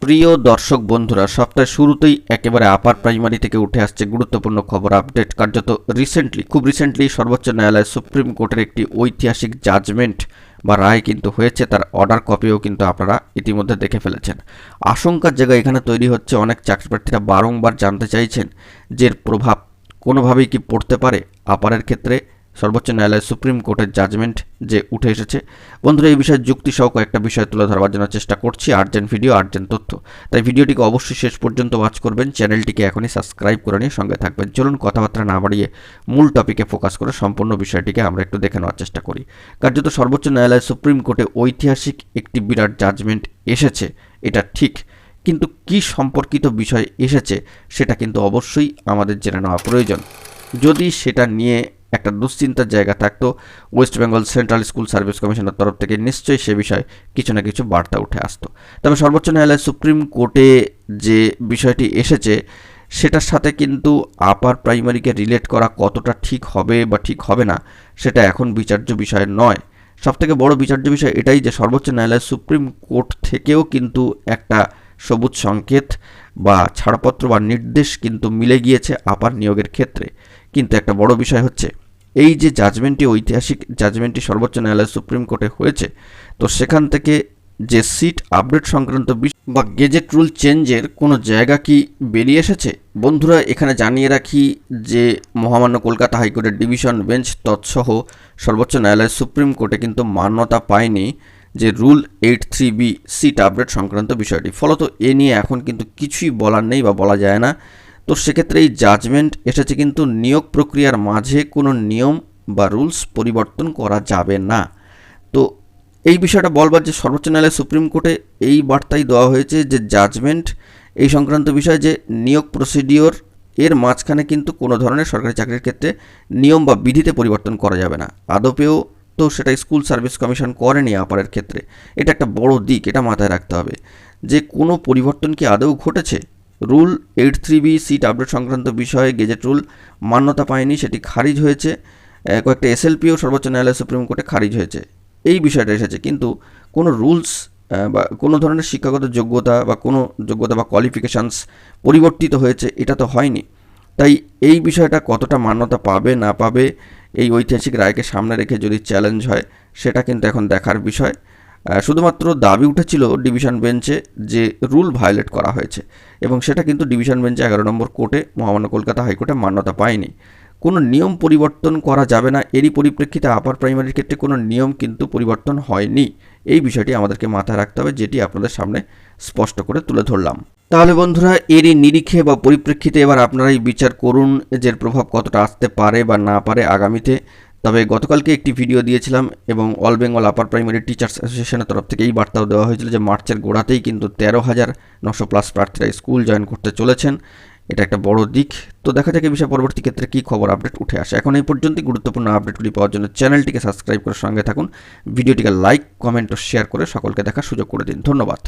প্রিয় দর্শক বন্ধুরা, সপ্তাহের শুরুতেই একেবারে আপার প্রাইমারি থেকে উঠে আসছে গুরুত্বপূর্ণ খবর আপডেট। কার্যত খুব রিসেন্টলি সর্বোচ্চ ন্যায়ালয় সুপ্রিম কোর্টের একটি ঐতিহাসিক জাজমেন্ট বা রায় কিন্তু হয়েছে, তার অর্ডার কপিও কিন্তু আপনারা ইতিমধ্যে দেখে ফেলেছেন। আশঙ্কার জায়গা এখানে তৈরি হচ্ছে, অনেক চাকরিপ্রার্থীরা বারংবার জানতে চাইছেন যে এর প্রভাব কোনোভাবেই কি পড়তে পারে আপারের ক্ষেত্রে সর্বোচ্চ ন্যায়ালয় সুপ্রিম কোর্টের জাজমেন্ট যে উঠে এসেছে। বন্ধুরা, এই বিষয়ে যুক্তি সহ কয়েকটা বিষয় তুলে ধরবার জন্য চেষ্টা করছি। আর্জেন্ট ভিডিও, আর্জেন্ট তথ্য, তাই ভিডিওটিকে অবশ্যই শেষ পর্যন্ত ওয়াচ করবেন। চ্যানেলটিকে এখনই সাবস্ক্রাইব করে নিয়ে সঙ্গে থাকবেন। চলুন কথাবার্তা না বাড়িয়ে মূল টপিকে ফোকাস করে সম্পূর্ণ বিষয়টিকে আমরা একটু দেখে নেওয়ার চেষ্টা করি। কার্যত সর্বোচ্চ ন্যায়ালয় সুপ্রিম কোর্টে ঐতিহাসিক একটি বিরাট জাজমেন্ট এসেছে, এটা ঠিক, কিন্তু কি সম্পর্কিত বিষয় এসেছে সেটা কিন্তু অবশ্যই আমাদের জেনে নেওয়া প্রয়োজন। যদি সেটা নিয়ে একটা দুশ্চিন্তার জায়গা থাকতো, West Bengal central school service কমিশনের তরফ থেকে নিশ্চয়ই সে বিষয়ে কিছু না কিছু বার্তা উঠে আসতো। তবে সর্বোচ্চ ন্যায়ালয় সুপ্রিম কোর্টে যে বিষয়টি এসেছে সেটার সাথে কিন্তু আপার প্রাইমারিকে রিলেট করা কতটা ঠিক হবে বা ঠিক হবে না সেটা এখন বিচার্য বিষয় নয়। সবথেকে বড় বিচার্য বিষয় এটাই যে সর্বোচ্চ ন্যায়ালয় সুপ্রিম কোর্ট থেকেও কিন্তু একটা সবুজ সংকেত বা ছাড়পত্র বা নির্দেশ কিন্তু মিলে গিয়েছে আপার নিয়োগের ক্ষেত্রে। কিন্তু একটা বড় বিষয় হচ্ছে, এই যে জাজমেন্টটি, ঐতিহাসিক জাজমেন্টটি সর্বোচ্চ ন্যায়ালয় সুপ্রিম কোর্টে হয়েছে, তো সেখান থেকে যে সিট আপডেট সংক্রান্ত বা গেজেট রুল চেঞ্জের কোনো জায়গা কি বেরিয়ে এসেছে? বন্ধুরা, এখানে জানিয়ে রাখি যে মহামান্য কলকাতা হাইকোর্টের ডিভিশন বেঞ্চ তৎসহ সর্বোচ্চ ন্যায়ালয় সুপ্রিম কোর্টে কিন্তু মান্যতা পায়নি যে রুল 83B সিট আপডেট সংক্রান্ত বিষয়টি। ফলত এ নিয়ে এখন কিন্তু কিছুই বলার নেই বা বলা যায় না। তো সেক্ষেত্রে এই জাজমেন্ট এসেছে, কিন্তু নিয়োগ প্রক্রিয়ার মাঝে কোনো নিয়ম বা রুলস পরিবর্তন করা যাবে না। তো এই বিষয়টা বলবার যে সর্বোচ্চ ন্যায়ালয় সুপ্রিম কোর্টে এই বার্তাই দেওয়া হয়েছে যে জাজমেন্ট এই সংক্রান্ত বিষয় যে নিয়োগ প্রসিডিওর এর মাঝখানে কিন্তু কোনো ধরনের সরকারি চাকরির ক্ষেত্রে নিয়ম বা বিধিতে পরিবর্তন করা যাবে না। আদপেও তো সেটা স্কুল সার্ভিস কমিশন করেনি আপারের ক্ষেত্রে। এটা একটা বড় দিক, এটা মাথায় রাখতে হবে যে কোনো পরিবর্তন কি আদৌ ঘটেছে। রুল 83B সিট আপডেট সংক্রান্ত বিষয়ে গেজেট রুল মান্যতা পায়নি, সেটি খারিজ হয়েছে। কয়েকটা SLPও সর্বোচ্চ ন্যায়ালয় সুপ্রিম কোর্টে খারিজ হয়েছে। এই বিষয়টা এসেছে, কিন্তু কোনো রুলস বা কোনো ধরনের শিক্ষাগত যোগ্যতা বা কোয়ালিফিকেশানস পরিবর্তিত হয়েছে এটা তো হয়নি। তাই এই বিষয়টা কতটা মান্যতা পাবে না পাবে, এই ঐতিহাসিক রায়কে সামনে রেখে যদি চ্যালেঞ্জ হয় সেটা কিন্তু এখন দেখার বিষয়। শুধুমাত্র দাবি উঠেছিল ডিভিশন বেঞ্চে যে রুল ভায়োলেট করা হয়েছে, এবং সেটা কিন্তু ডিভিশন বেঞ্চে 11 নম্বর কোর্টে মহামান্য কলকাতা হাইকোর্টে মান্যতা পায়নি। কোনো নিয়ম পরিবর্তন করা যাবে না, এরই পরিপ্রেক্ষিতে আপার প্রাইমারির ক্ষেত্রে কোনো নিয়ম কিন্তু পরিবর্তন হয়নি। এই বিষয়টি আমাদেরকে মাথায় রাখতে হবে, যেটি আপনাদের সামনে স্পষ্ট করে তুলে ধরলাম। তাহলে বন্ধুরা, এরই নিরিখে বা পরিপ্রেক্ষিতে এবার আপনারাই বিচার করুন যে এর প্রভাব কতটা আসতে পারে বা না পারে আগামীতে। তবে গতকালকে একটি ভিডিও দিয়েছিলাম এবং all Bengal upper primary teachers অ্যাসোসিয়েশনের তরফ থেকে এই বার্তাও দেওয়া হয়েছিল যে মার্চের গোড়াতেই কিন্তু 13,900+ প্রার্থীরা স্কুল জয়েন করতে চলেছেন। এটা একটা বড় দিক। তো দেখা যাক এই বিষয়ে পরবর্তী ক্ষেত্রে কী খবর আপডেট উঠে আসে। এখন এই পর্যন্তই। গুরুত্বপূর্ণ আপডেটগুলি পাওয়ার জন্য চ্যানেলটিকে সাবস্ক্রাইব করে সঙ্গে থাকুন। ভিডিওটিকে লাইক, কমেন্ট ও শেয়ার করে সকলকে দেখার সুযোগ করে দিন। ধন্যবাদ।